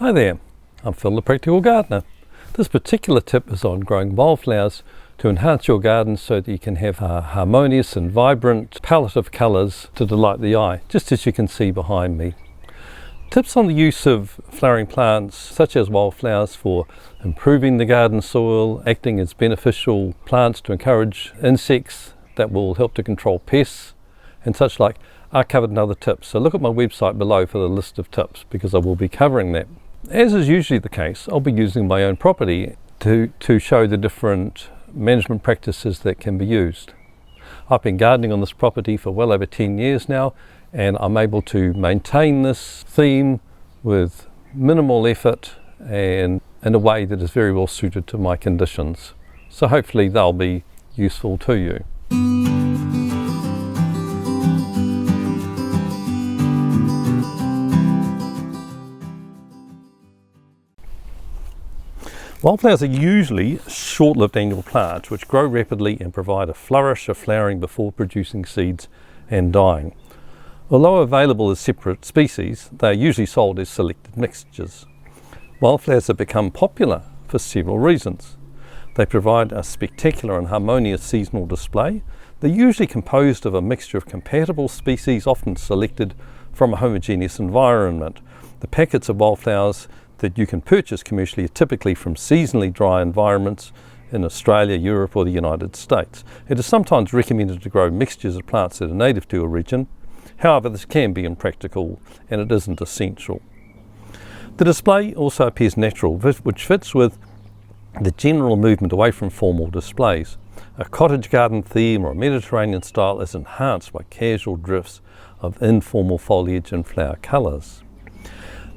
Hi there, I'm Phil the Practical Gardener. This particular tip is on growing wildflowers to enhance your garden so that you can have a harmonious and vibrant palette of colours to delight the eye, just as you can see behind me. Tips on the use of flowering plants such as wildflowers for improving the garden soil, acting as beneficial plants to encourage insects that will help to control pests and such like are covered in other tips. So look at my website below for the list of tips because I will be covering that. As is usually the case, I'll be using my own property to show the different management practices that can be used. I've been gardening on this property for well over 10 years now, and I'm able to maintain this theme with minimal effort and in a way that is very well suited to my conditions. So hopefully they'll be useful to you. Wildflowers are usually short-lived annual plants which grow rapidly and provide a flourish of flowering before producing seeds and dying. Although available as separate species, they are usually sold as selected mixtures. Wildflowers have become popular for several reasons. They provide a spectacular and harmonious seasonal display. They're usually composed of a mixture of compatible species, often selected from a homogeneous environment. The packets of wildflowers that you can purchase commercially are typically from seasonally dry environments in Australia, Europe or the United States. It is sometimes recommended to grow mixtures of plants that are native to a region. However, this can be impractical and it isn't essential. The display also appears natural, which fits with the general movement away from formal displays. A cottage garden theme or a Mediterranean style is enhanced by casual drifts of informal foliage and flower colours.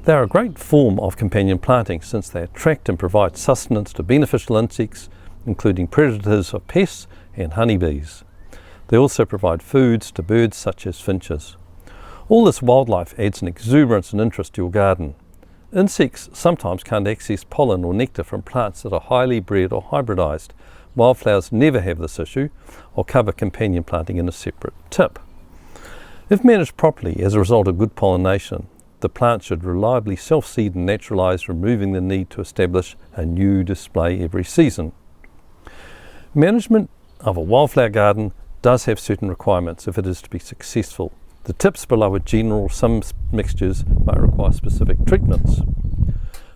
They are a great form of companion planting since they attract and provide sustenance to beneficial insects, including predators of pests and honeybees. They also provide foods to birds such as finches. All this wildlife adds an exuberance and interest to your garden. Insects sometimes can't access pollen or nectar from plants that are highly bred or hybridized. Wildflowers never have this issue. I'll cover companion planting in a separate tip. If managed properly as a result of good pollination, the plant should reliably self-seed and naturalize, removing the need to establish a new display every season. Management of a wildflower garden does have certain requirements if it is to be successful. The tips below are general. Some mixtures might require specific treatments.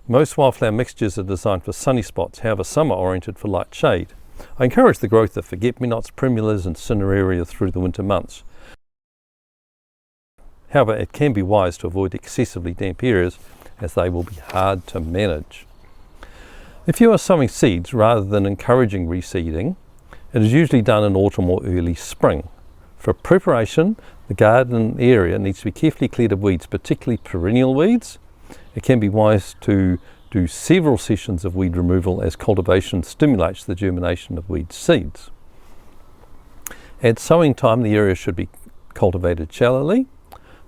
Most wildflower mixtures are designed for sunny spots, however some are oriented for light shade. I encourage the growth of forget-me-nots, primulas and cineraria through the winter months. However, it can be wise to avoid excessively damp areas as they will be hard to manage. If you are sowing seeds rather than encouraging reseeding, it is usually done in autumn or early spring. For preparation, the garden area needs to be carefully cleared of weeds, particularly perennial weeds. It can be wise to do several sessions of weed removal as cultivation stimulates the germination of weed seeds. At sowing time, the area should be cultivated shallowly.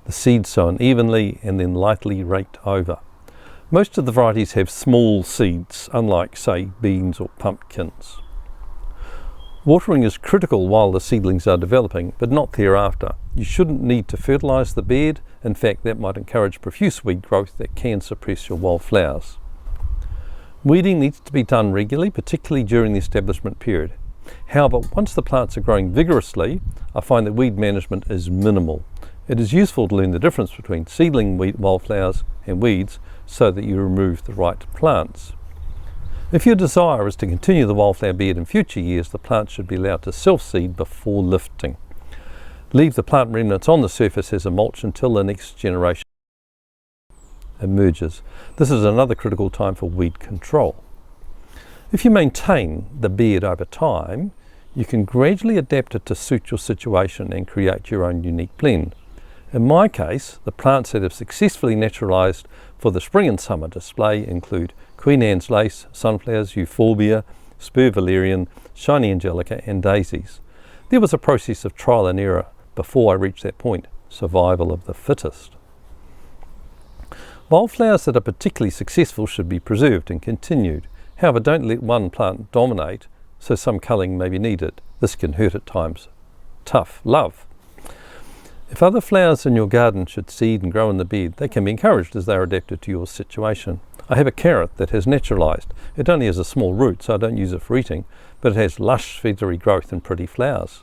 The seeds sown evenly and then lightly raked over. Most of the varieties have small seeds, unlike, say, beans or pumpkins. Watering is critical while the seedlings are developing, but not thereafter. You shouldn't need to fertilise the bed. In fact, that might encourage profuse weed growth that can suppress your wildflowers. Weeding needs to be done regularly, particularly during the establishment period. However, once the plants are growing vigorously, I find that weed management is minimal. It is useful to learn the difference between seedling wildflowers and weeds so that you remove the right plants. If your desire is to continue the wildflower bed in future years, the plants should be allowed to self-seed before lifting. Leave the plant remnants on the surface as a mulch until the next generation emerges. This is another critical time for weed control. If you maintain the bed over time, you can gradually adapt it to suit your situation and create your own unique blend. In my case, the plants that have successfully naturalised for the spring and summer display include Queen Anne's lace, sunflowers, euphorbia, spur valerian, shiny angelica and daisies. There was a process of trial and error before I reached that point, survival of the fittest. Wildflowers that are particularly successful should be preserved and continued. However, don't let one plant dominate, so some culling may be needed. This can hurt at times. Tough love. If other flowers in your garden should seed and grow in the bed, they can be encouraged as they are adapted to your situation. I have a carrot that has naturalised. It only has a small root, so I don't use it for eating, but it has lush feathery growth and pretty flowers.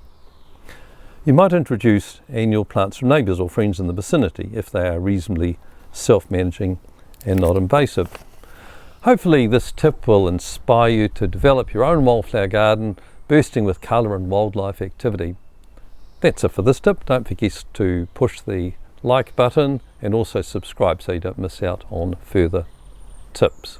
You might introduce annual plants from neighbours or friends in the vicinity if they are reasonably self-managing and not invasive. Hopefully this tip will inspire you to develop your own wildflower garden, bursting with colour and wildlife activity. That's it for this tip. Don't forget to push the like button and also subscribe so you don't miss out on further tips.